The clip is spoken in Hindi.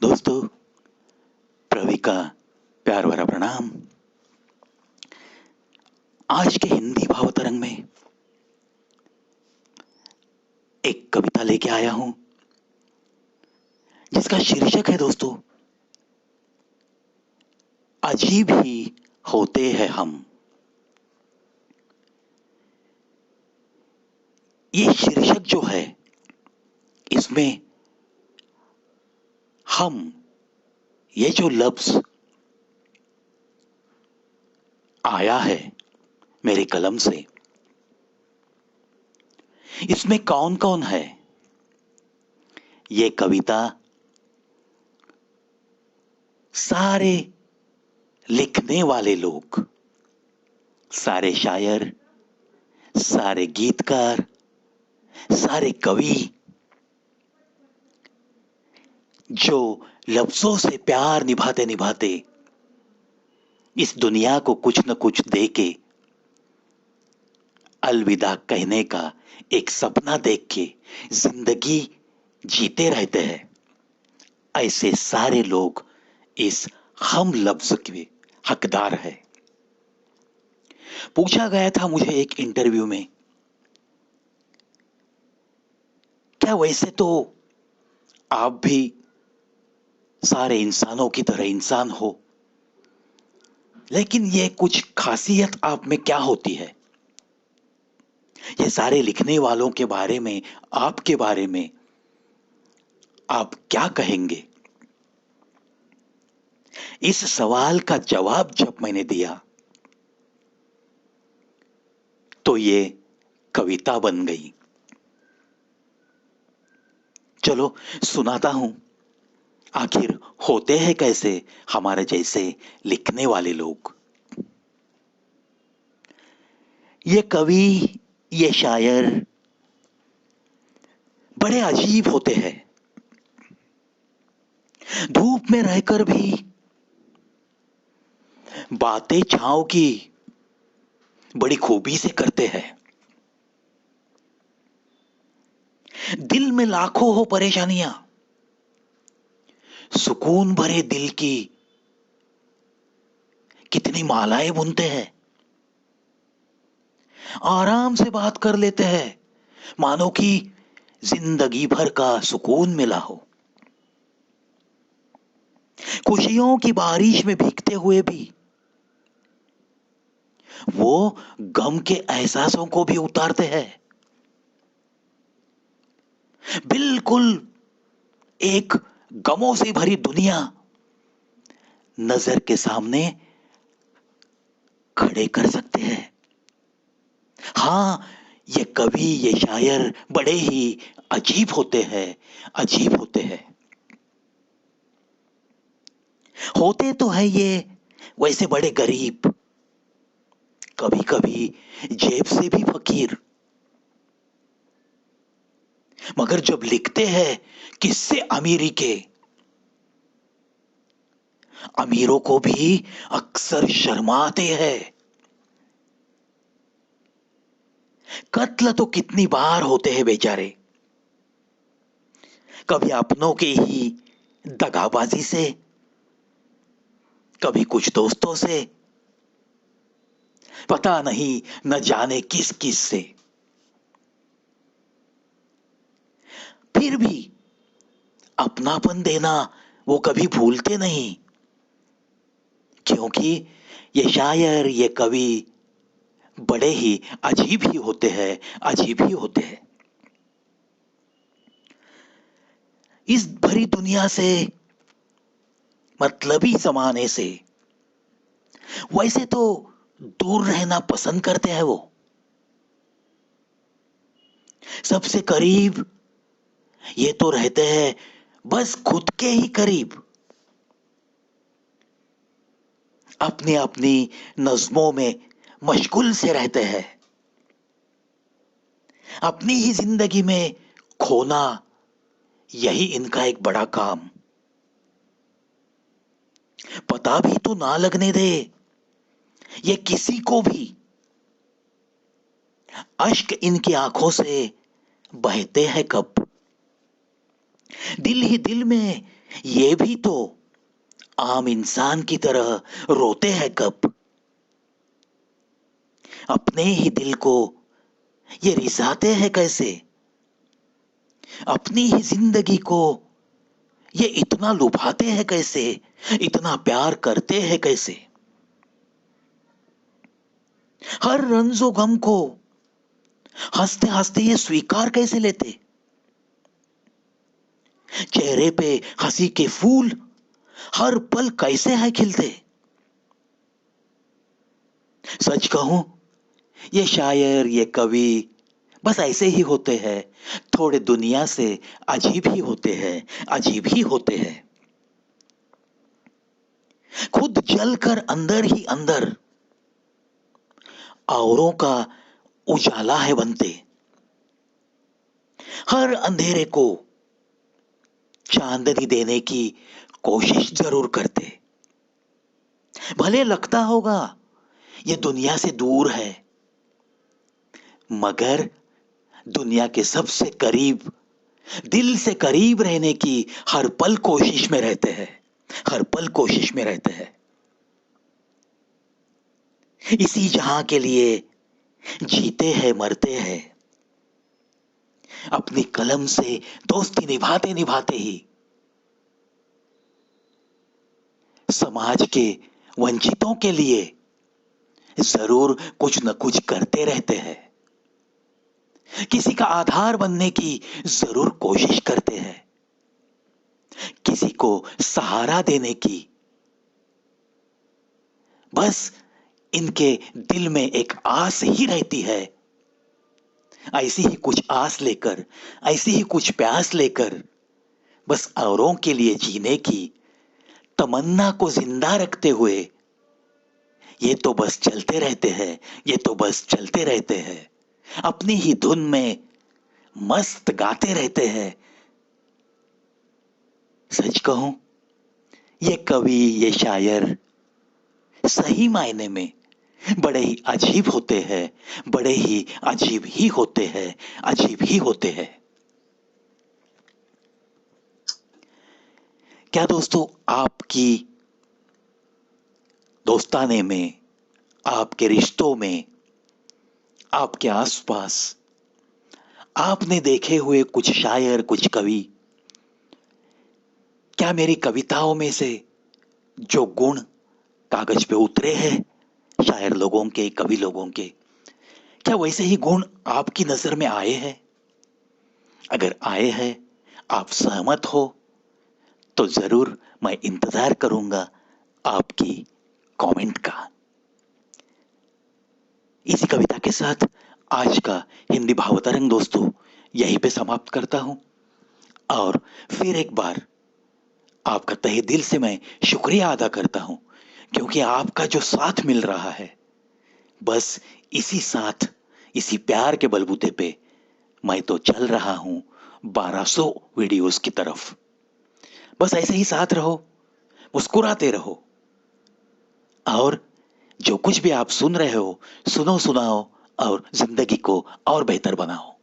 दोस्तों, प्रवी का प्यार भरा प्रणाम। आज के हिंदी भावतरंग में एक कविता लेके आया हूं जिसका शीर्षक है दोस्तों, अजीब ही होते हैं हम। ये शीर्षक जो है, इसमें हम, ये जो लफ्ज आया है मेरी कलम से, इसमें कौन कौन है? ये कविता सारे लिखने वाले लोग, सारे शायर, सारे गीतकार, सारे कवि जो लफ्जों से प्यार निभाते निभाते इस दुनिया को कुछ न कुछ दे के अलविदा कहने का एक सपना देख के जिंदगी जीते रहते हैं, ऐसे सारे लोग इस हम लफ्ज के हकदार है। पूछा गया था मुझे एक इंटरव्यू में, क्या वैसे तो आप भी सारे इंसानों की तरह इंसान हो, लेकिन ये कुछ खासियत आप में क्या होती है? ये सारे लिखने वालों के बारे में, आपके बारे में आप क्या कहेंगे? इस सवाल का जवाब जब मैंने दिया तो ये कविता बन गई। चलो सुनाता हूं, आखिर होते हैं कैसे हमारे जैसे लिखने वाले लोग। ये कवि, ये शायर बड़े अजीब होते हैं। धूप में रहकर भी बातें छांव की बड़ी खूबी से करते हैं। दिल में लाखों हो परेशानियां, सुकून भरे दिल की कितनी मालाएं बुनते हैं। आराम से बात कर लेते हैं, मानो कि जिंदगी भर का सुकून मिला हो। खुशियों की बारिश में भीगते हुए भी वो गम के एहसासों को भी उतारते हैं। बिल्कुल एक गमों से भरी दुनिया नजर के सामने खड़े कर सकते हैं। हां, ये कवि, ये शायर बड़े ही अजीब होते हैं, अजीब होते हैं। होते तो है ये वैसे बड़े गरीब, कभी कभी जेब से भी फकीर, मगर जब लिखते हैं किससे अमीरी के, अमीरों को भी अक्सर शर्माते हैं। कत्ल तो कितनी बार होते हैं बेचारे, कभी अपनों के ही दगाबाजी से, कभी कुछ दोस्तों से, पता नहीं न जाने किस किस से। फिर भी अपनापन देना वो कभी भूलते नहीं, क्योंकि ये शायर, ये कवि बड़े ही अजीब ही होते हैं, अजीब ही होते हैं। इस भरी दुनिया से, मतलबी जमाने से वैसे तो दूर रहना पसंद करते हैं वो। सबसे करीब ये तो रहते हैं बस खुद के ही करीब, अपनी अपनी नज्मों में मशगूल से रहते हैं। अपनी ही जिंदगी में खोना, यही इनका एक बड़ा काम। पता भी तो ना लगने दे ये किसी को भी, अश्क इनकी आंखों से बहते हैं कब। दिल ही दिल में ये भी तो आम इंसान की तरह रोते हैं कब? अपने ही दिल को ये रिझाते हैं कैसे? अपनी ही जिंदगी को ये इतना लुभाते हैं कैसे? इतना प्यार करते हैं कैसे? हर रंजो गम को हंसते हंसते ये स्वीकार कैसे लेते? चेहरे पे हंसी के फूल हर पल कैसे है खिलते? सच कहूं, ये शायर, ये कवि बस ऐसे ही होते हैं, थोड़े दुनिया से अजीब ही होते हैं, अजीब ही होते हैं। खुद जलकर अंदर ही अंदर औरों का उजाला है बनते, हर अंधेरे को चांदनी देने की कोशिश जरूर करते। भले लगता होगा ये दुनिया से दूर है, मगर दुनिया के सबसे करीब, दिल से करीब रहने की हर पल कोशिश में रहते हैं, हर पल कोशिश में रहते हैं। इसी जहां के लिए जीते हैं मरते हैं, अपनी कलम से दोस्ती निभाते निभाते ही समाज के वंचितों के लिए जरूर कुछ न कुछ करते रहते हैं, किसी का आधार बनने की जरूर कोशिश करते हैं, किसी को सहारा देने की। बस इनके दिल में एक आस ही रहती है, ऐसी ही कुछ आस लेकर, ऐसी ही कुछ प्यास लेकर, बस औरों के लिए जीने की तमन्ना को जिंदा रखते हुए ये तो बस चलते रहते हैं, ये तो बस चलते रहते हैं, अपनी ही धुन में मस्त गाते रहते हैं। सच कहूं, ये कवि, ये शायर सही मायने में बड़े ही अजीब होते हैं, बड़े ही अजीब ही होते हैं, अजीब ही होते हैं। क्या दोस्तों, आपकी दोस्ताने में, आपके रिश्तों में, आपके आसपास आपने देखे हुए कुछ शायर, कुछ कवि, क्या मेरी कविताओं में से जो गुण कागज पे उतरे हैं शायर लोगों के, कवि लोगों के, क्या वैसे ही गुण आपकी नजर में आए हैं? अगर आए हैं, आप सहमत हो, तो जरूर मैं इंतजार करूंगा आपकी कमेंट का। इसी कविता के साथ आज का हिंदी भावावतरण दोस्तों यहीं पे समाप्त करता हूं, और फिर एक बार आपका तहे दिल से मैं शुक्रिया अदा करता हूं, क्योंकि आपका जो साथ मिल रहा है, बस इसी साथ, इसी प्यार के बलबूते पे मैं तो चल रहा हूं 1200 वीडियोस की तरफ। बस ऐसे ही साथ रहो, मुस्कुराते रहो, और जो कुछ भी आप सुन रहे हो, सुनो, सुनाओ और जिंदगी को और बेहतर बनाओ।